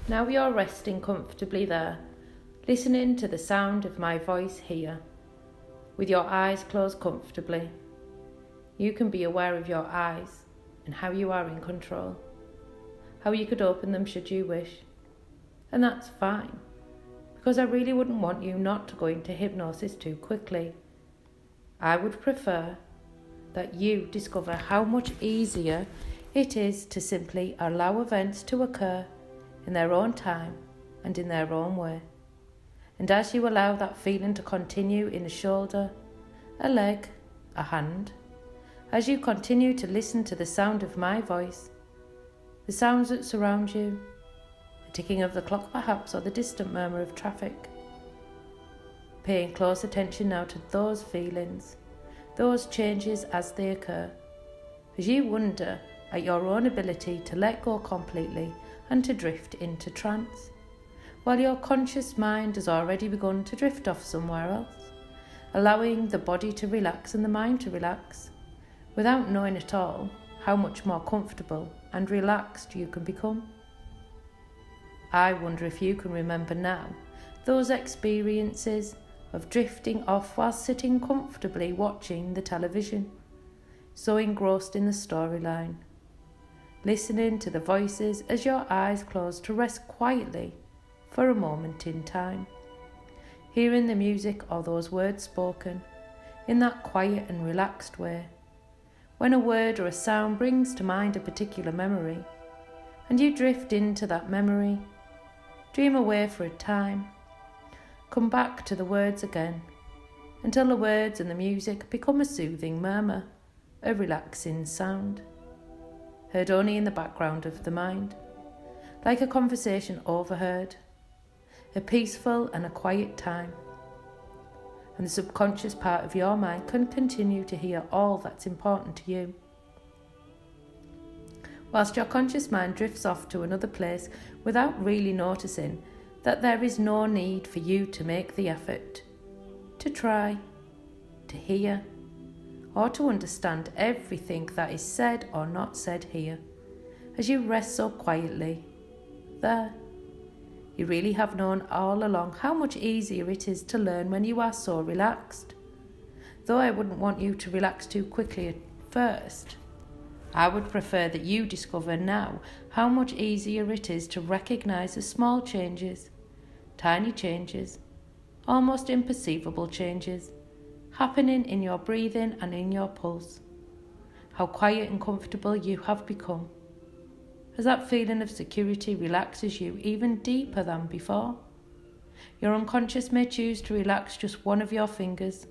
Now you're resting comfortably there, listening to the sound of my voice here. With your eyes closed comfortably, you can be aware of your eyes and how you are in control, how you could open them should you wish. And that's fine, because I really wouldn't want you not to go into hypnosis too quickly. I would prefer that you discover how much easier it is to simply allow events to occur in their own time and in their own way. And as you allow that feeling to continue in a shoulder, a leg, a hand, as you continue to listen to the sound of my voice, the sounds that surround you, the ticking of the clock perhaps, or the distant murmur of traffic, paying close attention now to those feelings, those changes as they occur, as you wonder at your own ability to let go completely and to drift into trance, while your conscious mind has already begun to drift off somewhere else, allowing the body to relax and the mind to relax, without knowing at all how much more comfortable and relaxed you can become. I wonder if you can remember now those experiences of drifting off while sitting comfortably watching the television, so engrossed in the storyline, listening to the voices as your eyes close to rest quietly for a moment in time, hearing the music or those words spoken in that quiet and relaxed way. When a word or a sound brings to mind a particular memory, and you drift into that memory, dream away for a time, come back to the words again, until the words and the music become a soothing murmur, a relaxing sound, heard only in the background of the mind, like a conversation overheard, a peaceful and a quiet time. And the subconscious part of your mind can continue to hear all that's important to you, whilst your conscious mind drifts off to another place without really noticing that there is no need for you to make the effort to try, to hear, or to understand everything that is said or not said here, as you rest so quietly there. You really have known all along how much easier it is to learn when you are so relaxed. Though I wouldn't want you to relax too quickly at first, I would prefer that you discover now how much easier it is to recognise the small changes, tiny changes, almost imperceivable changes, happening in your breathing and in your pulse. How quiet and comfortable you have become, as that feeling of security relaxes you even deeper than before. Your unconscious may choose to relax just one of your fingers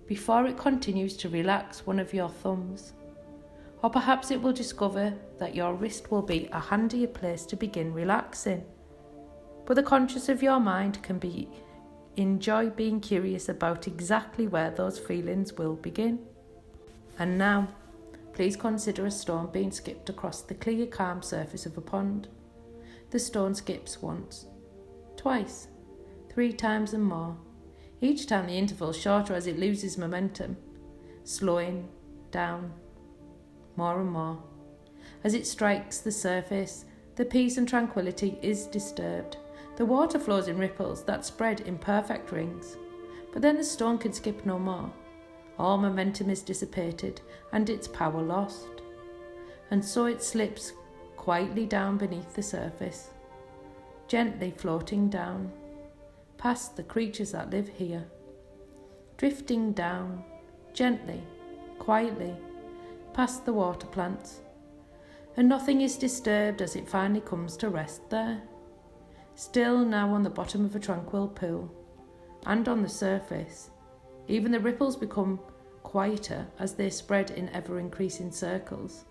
before it continues to relax one of your thumbs. Or perhaps it will discover that your wrist will be a handier place to begin relaxing. But the conscious of your mind can enjoy being curious about exactly where those feelings will begin. And now, please consider a stone being skipped across the clear, calm surface of a pond. The stone skips once, twice, 3 times and more, each time the interval shorter as it loses momentum, slowing down more and more. As it strikes the surface, the peace and tranquility is disturbed. The water flows in ripples that spread in perfect rings, but then the stone can skip no more. All momentum is dissipated and its power lost, and so it slips quietly down beneath the surface, gently floating down, past the creatures that live here, drifting down, gently, quietly, past the water plants, and nothing is disturbed as it finally comes to rest there, still now on the bottom of a tranquil pool, and on the surface. Even the ripples become quieter as they spread in ever-increasing circles,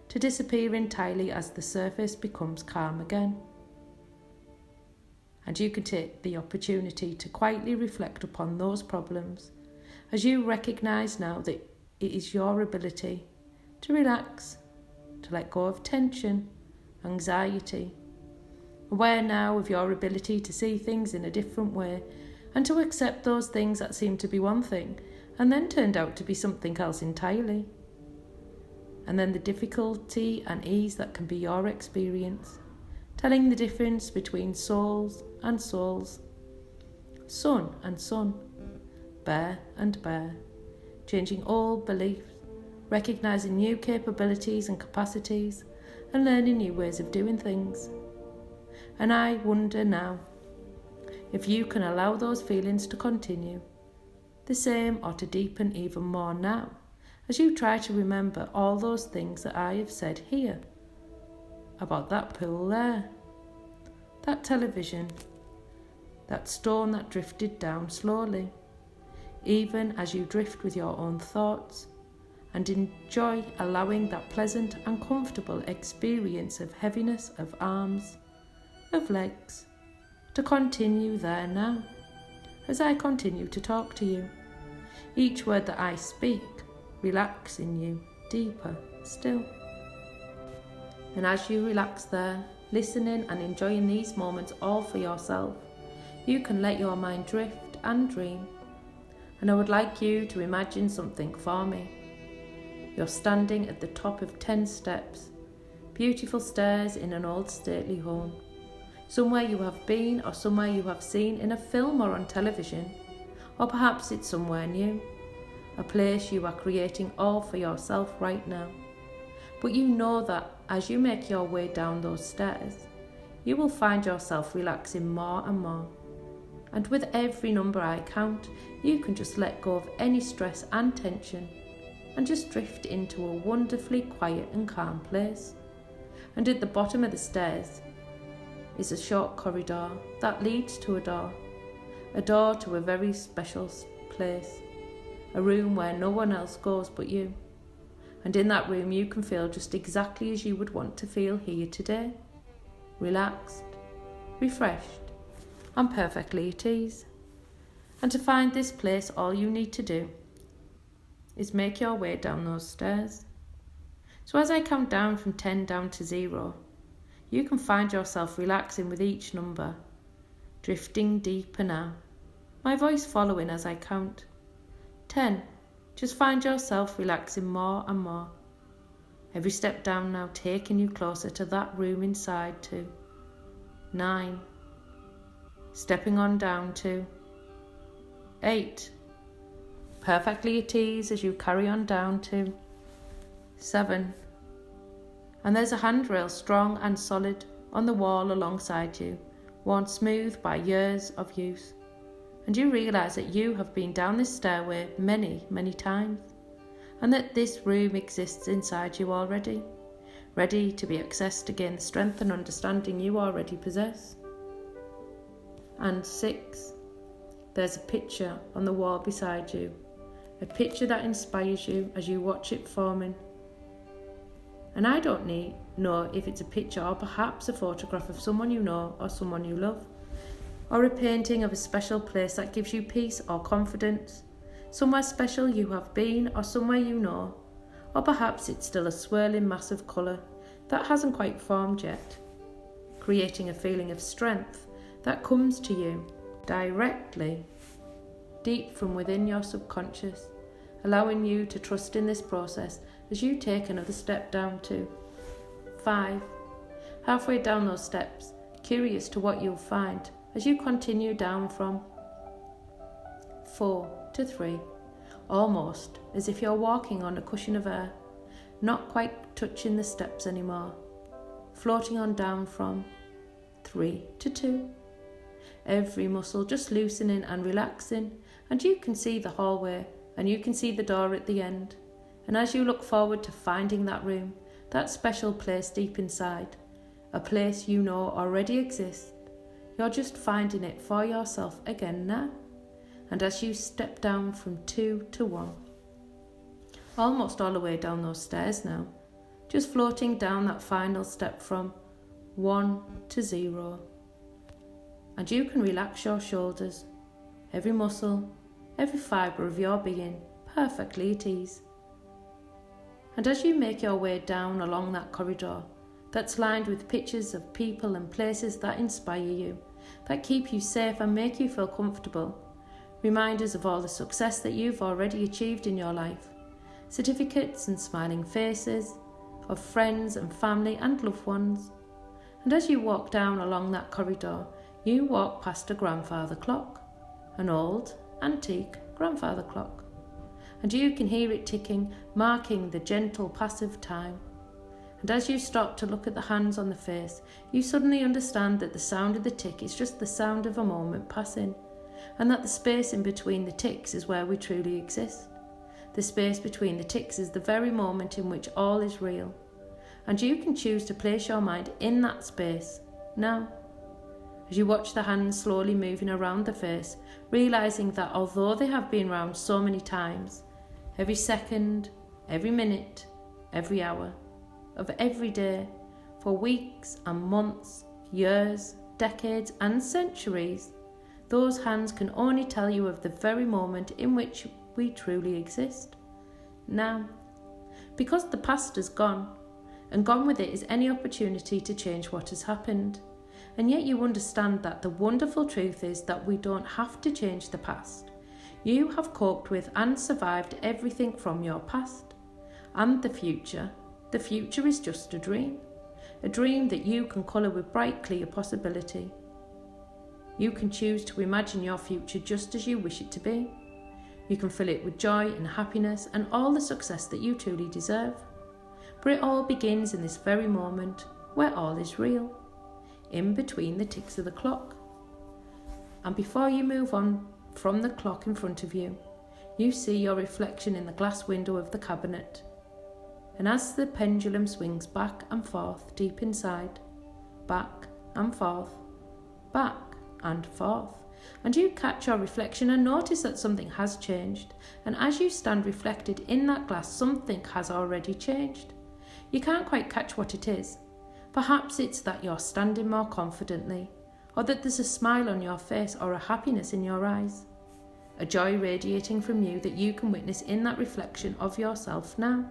to disappear entirely as the surface becomes calm again. And you can take the opportunity to quietly reflect upon those problems, as you recognise now that it is your ability to relax, to let go of tension, anxiety, aware now of your ability to see things in a different way, and to accept those things that seemed to be one thing and then turned out to be something else entirely. And then the difficulty and ease that can be your experience, telling the difference between souls and souls, sun and sun, bear and bear, changing old beliefs, recognising new capabilities and capacities, and learning new ways of doing things. And I wonder now if you can allow those feelings to continue, the same or to deepen even more now, as you try to remember all those things that I have said here, about that pool there, that television, that stone that drifted down slowly, even as you drift with your own thoughts, and enjoy allowing that pleasant and comfortable experience of heaviness of arms, of legs, to continue there now, as I continue to talk to you. Each word that I speak, relaxing you deeper still. And as you relax there, listening and enjoying these moments all for yourself, you can let your mind drift and dream. And I would like you to imagine something for me. You're standing at the top of 10 steps, beautiful stairs in an old stately home, somewhere you have been or somewhere you have seen in a film or on television, or perhaps it's somewhere new, a place you are creating all for yourself right now. But you know that as you make your way down those stairs, you will find yourself relaxing more and more. And with every number I count, you can just let go of any stress and tension and just drift into a wonderfully quiet and calm place. And at the bottom of the stairs is a short corridor that leads to a door to a very special place, a room where no one else goes but you. And in that room you can feel just exactly as you would want to feel here today, relaxed, refreshed, and perfectly at ease. And to find this place, all you need to do is make your way down those stairs. So as I count down from 10 down to 0, you can find yourself relaxing with each number, drifting deeper now, my voice following as I count. 10, just find yourself relaxing more and more. Every step down now taking you closer to that room inside to 9, stepping on down to 8, perfectly at ease as you carry on down to 7. And there's a handrail strong and solid on the wall alongside you, worn smooth by years of use. And you realise that you have been down this stairway many, many times, and that this room exists inside you already, ready to be accessed to gain the strength and understanding you already possess. And 6, there's a picture on the wall beside you, a picture that inspires you as you watch it forming. And I don't know if it's a picture or perhaps a photograph of someone you know or someone you love, or a painting of a special place that gives you peace or confidence, somewhere special you have been or somewhere you know, or perhaps it's still a swirling mass of colour that hasn't quite formed yet, creating a feeling of strength that comes to you directly, deep from within your subconscious, allowing you to trust in this process as you take another step down to 5. Halfway down those steps, curious to what you'll find as you continue down from 4 to 3, almost as if you're walking on a cushion of air, not quite touching the steps anymore, floating on down from 3 to 2. Every muscle just loosening and relaxing, and you can see the hallway and you can see the door at the end. And as you look forward to finding that room, that special place deep inside, a place you know already exists, you're just finding it for yourself again now. And as you step down from 2 to 1, almost all the way down those stairs now, just floating down that final step from 1 to 0. And you can relax your shoulders, every muscle, every fibre of your being, perfectly at ease. And as you make your way down along that corridor that's lined with pictures of people and places that inspire you, that keep you safe and make you feel comfortable, reminders of all the success that you've already achieved in your life, certificates and smiling faces of friends and family and loved ones, And as you walk down along that corridor, you walk past a grandfather clock, an old, antique grandfather clock. And you can hear it ticking, marking the gentle pass of time. And as you stop to look at the hands on the face, you suddenly understand that the sound of the tick is just the sound of a moment passing, and that the space in between the ticks is where we truly exist. The space between the ticks is the very moment in which all is real. And you can choose to place your mind in that space now. As you watch the hands slowly moving around the face, realising that although they have been round so many times, every second, every minute, every hour, of every day, for weeks and months, years, decades and centuries, those hands can only tell you of the very moment in which we truly exist. Now. Because the past is gone, and gone with it is any opportunity to change what has happened. And yet you understand that the wonderful truth is that we don't have to change the past. You have coped with and survived everything from your past. And the future is just a dream that you can colour with bright, clear possibility. You can choose to imagine your future just as you wish it to be. You can fill it with joy and happiness and all the success that you truly deserve. But it all begins in this very moment where all is real, in between the ticks of the clock. And before you move on from the clock in front of you, you see your reflection in the glass window of the cabinet. And as the pendulum swings back and forth deep inside, back and forth, back and forth, and you catch your reflection and notice that something has changed. And as you stand reflected in that glass, something has already changed. You can't quite catch what it is. Perhaps it's that you're standing more confidently, or that there's a smile on your face or a happiness in your eyes. A joy radiating from you that you can witness in that reflection of yourself now.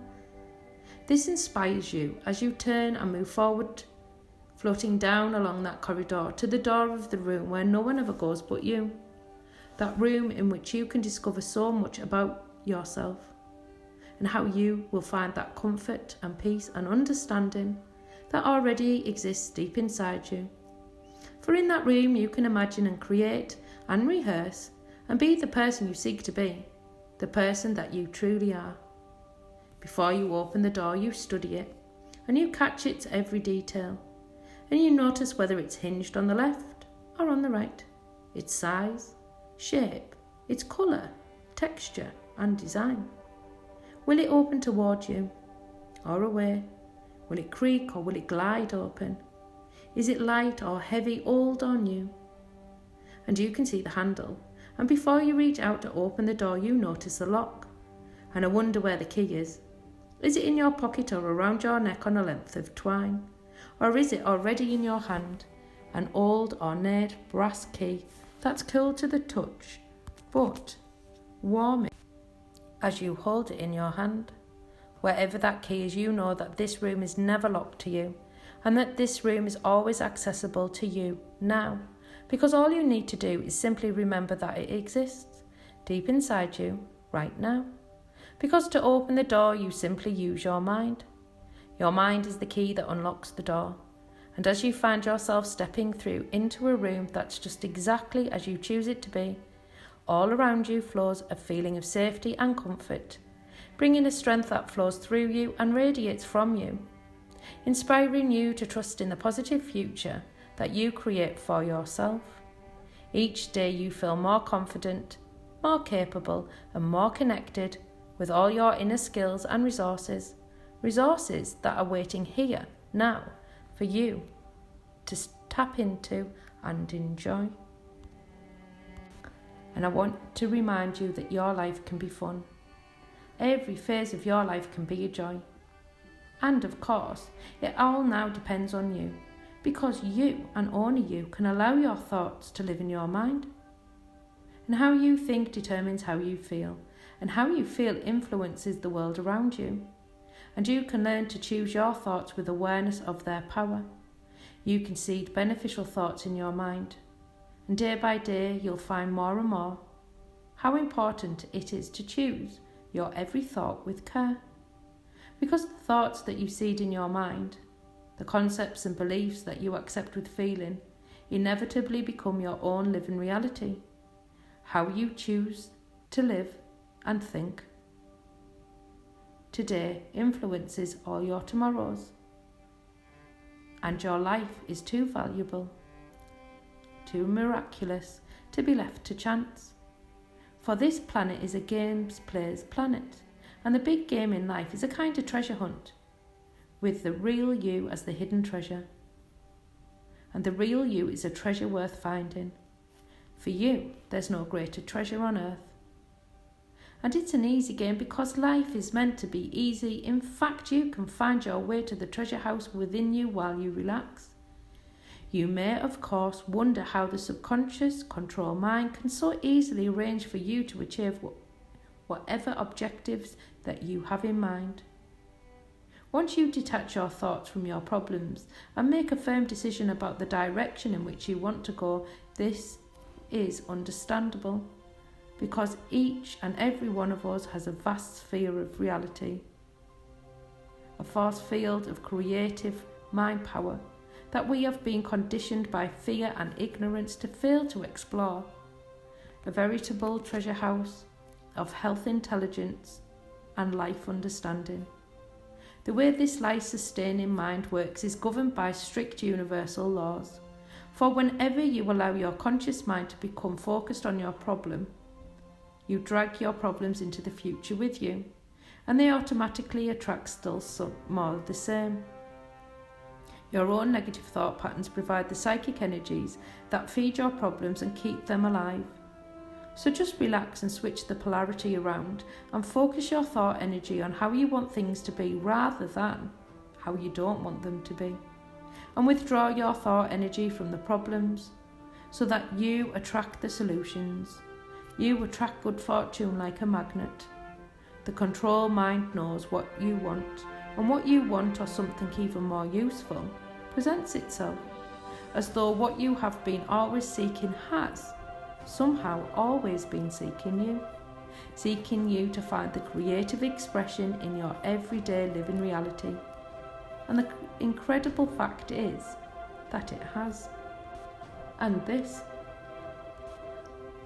This inspires you as you turn and move forward, floating down along that corridor to the door of the room where no one ever goes but you. That room in which you can discover so much about yourself, and how you will find that comfort and peace and understanding that already exists deep inside you. For in that room you can imagine and create and rehearse and be the person you seek to be, the person that you truly are. Before you open the door, you study it, and you catch its every detail, and you notice whether it's hinged on the left or on the right, its size, shape, its colour, texture and design. Will it open towards you or away? Will it creak or will it glide open? Is it light or heavy, old or new? And you can see the handle, and before you reach out to open the door, you notice the lock, and I wonder where the key is. Is it in your pocket or around your neck on a length of twine? Or is it already in your hand, an old ornate brass key that's cool to the touch, but warming as you hold it in your hand? Wherever that key is, you know that this room is never locked to you, and that this room is always accessible to you now, because all you need to do is simply remember that it exists deep inside you right now. Because to open the door, you simply use your mind. Your mind is the key that unlocks the door. And as you find yourself stepping through into a room that's just exactly as you choose it to be, all around you flows a feeling of safety and comfort, bringing a strength that flows through you and radiates from you, inspiring you to trust in the positive future that you create for yourself. Each day you feel more confident, more capable and more connected with all your inner skills and resources that are waiting here, now, for you to tap into and enjoy. And I want to remind you that your life can be fun. Every phase of your life can be a joy. And of course, it all now depends on you, because you and only you can allow your thoughts to live in your mind. And how you think determines how you feel, and how you feel influences the world around you. And you can learn to choose your thoughts with awareness of their power. You can seed beneficial thoughts in your mind, and day by day you'll find more and more how important it is to choose your every thought with care. Because the thoughts that you seed in your mind The concepts and beliefs that you accept with feeling inevitably become your own living reality. How you choose to live and think today influences all your tomorrows. And your life is too valuable, too miraculous to be left to chance. For this planet is a games player's planet, and the big game in life is a kind of treasure hunt, with the real you as the hidden treasure. And the real you is a treasure worth finding. For you, there's no greater treasure on earth. And it's an easy game because life is meant to be easy. In fact, you can find your way to the treasure house within you while you relax. You may, of course, wonder how the subconscious control mind can so easily arrange for you to achieve whatever objectives that you have in mind. Once you detach your thoughts from your problems and make a firm decision about the direction in which you want to go, this is understandable, because each and every one of us has a vast sphere of reality, a force field of creative mind power that we have been conditioned by fear and ignorance to fail to explore, a veritable treasure house of health intelligence and life understanding. The way this life-sustaining mind works is governed by strict universal laws. For whenever you allow your conscious mind to become focused on your problem, you drag your problems into the future with you, and they automatically attract still some more of the same. Your own negative thought patterns provide the psychic energies that feed your problems and keep them alive. So just relax and switch the polarity around and focus your thought energy on how you want things to be rather than how you don't want them to be. And withdraw your thought energy from the problems so that you attract the solutions. You attract good fortune like a magnet. The control mind knows what you want, and what you want, or something even more useful, presents itself, as though what you have been always seeking has somehow always been seeking you to find the creative expression in your everyday living reality. And the incredible fact is that it has. And this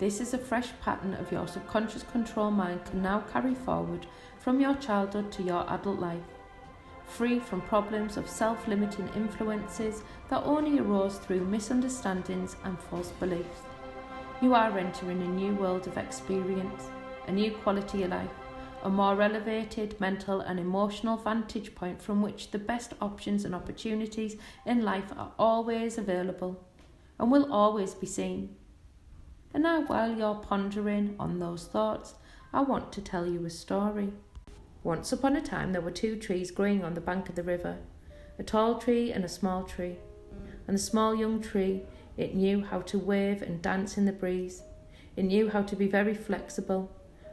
is a fresh pattern of your subconscious control mind can now carry forward from your childhood to your adult life, free from problems of self-limiting influences that only arose through misunderstandings and false beliefs. You are entering a new world of experience, a new quality of life, a more elevated mental and emotional vantage point from which the best options and opportunities in life are always available and will always be seen. And now, while you're pondering on those thoughts, I want to tell you a story. Once upon a time, there were two trees growing on the bank of the river, a tall tree and a small tree. And the small young tree, it knew how to wave and dance in the breeze. It knew how to be very flexible,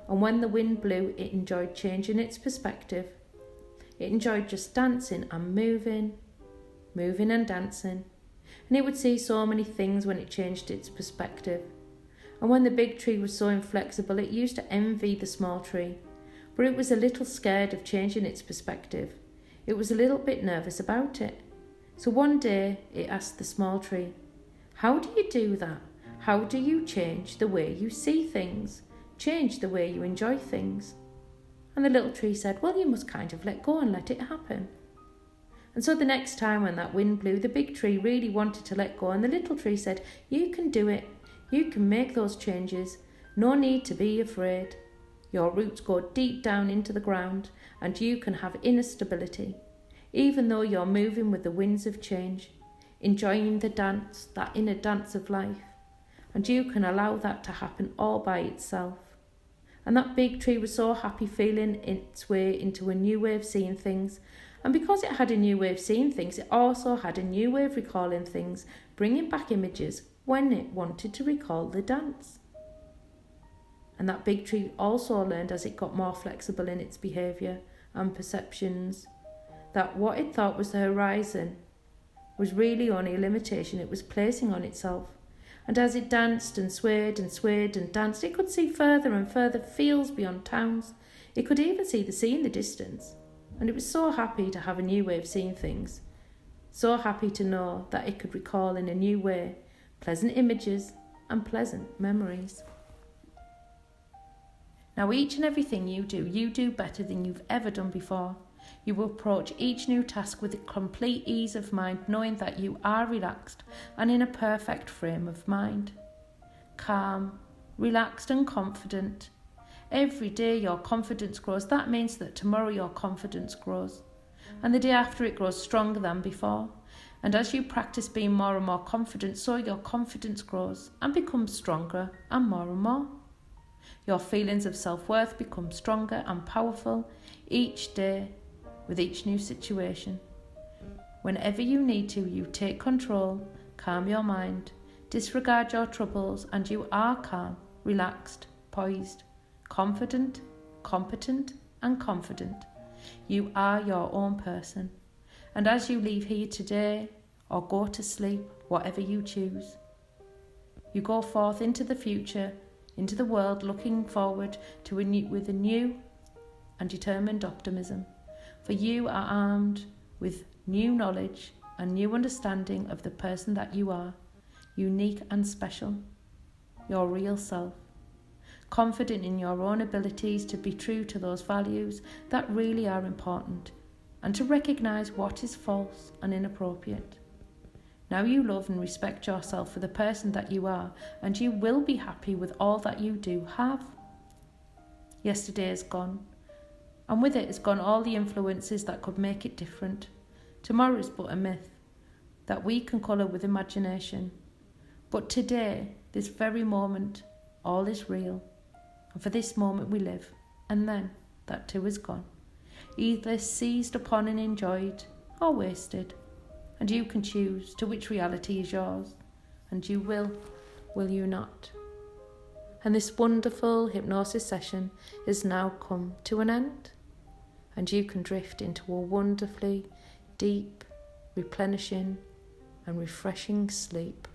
and when the wind blew, it enjoyed changing its perspective. It enjoyed just dancing and moving and dancing, and it would see so many things when it changed its perspective. And when the big tree was so inflexible, it used to envy the small tree, but it was a little scared of changing its perspective. It was a little bit nervous about it. So one day it asked the small tree, "How do you do that? How do you change the way you see things? Change the way you enjoy things?" And the little tree said, "Well, you must kind of let go and let it happen." And so the next time when that wind blew, the big tree really wanted to let go, and the little tree said, "You can do it. You can make those changes. No need to be afraid. Your roots go deep down into the ground, and you can have inner stability, even though you're moving with the winds of change, enjoying the dance, that inner dance of life. And you can allow that to happen all by itself." And that big tree was so happy, feeling its way into a new way of seeing things. And because it had a new way of seeing things, it also had a new way of recalling things, bringing back images when it wanted to recall the dance. And that big tree also learned, as it got more flexible in its behaviour and perceptions, that what it thought was the horizon was really only a limitation it was placing on itself. And as it danced and swayed and danced, it could see further and further fields beyond towns. It could even see the sea in the distance. And it was so happy to have a new way of seeing things So happy to know that it could recall in a new way pleasant images and pleasant memories. Now each and everything you do better than you've ever done before. You will approach each new task with a complete ease of mind, knowing that you are relaxed and in a perfect frame of mind. Calm, relaxed and confident. Every day your confidence grows. That means that tomorrow your confidence grows. And the day after it grows stronger than before. And as you practice being more and more confident, so your confidence grows and becomes stronger and more. Your feelings of self-worth become stronger and powerful each day with each new situation. Whenever you need to, you take control, calm your mind, disregard your troubles, and you are calm, relaxed, poised, confident, competent, and confident. You are your own person. And as you leave here today or go to sleep, whatever you choose, you go forth into the future, into the world, looking forward to with a new and determined optimism. For you are armed with new knowledge and new understanding of the person that you are, unique and special, your real self. Confident in your own abilities to be true to those values that really are important and to recognise what is false and inappropriate. Now you love and respect yourself for the person that you are, and you will be happy with all that you do have. Yesterday is gone, and with it is gone all the influences that could make it different. Tomorrow is but a myth that we can colour with imagination. But today, this very moment, all is real. And for this moment we live, and then that too is gone. Either seized upon and enjoyed, or wasted. And you can choose to which reality is yours. And you will you not? And this wonderful hypnosis session is now come to an end. And you can drift into a wonderfully deep, replenishing and refreshing sleep.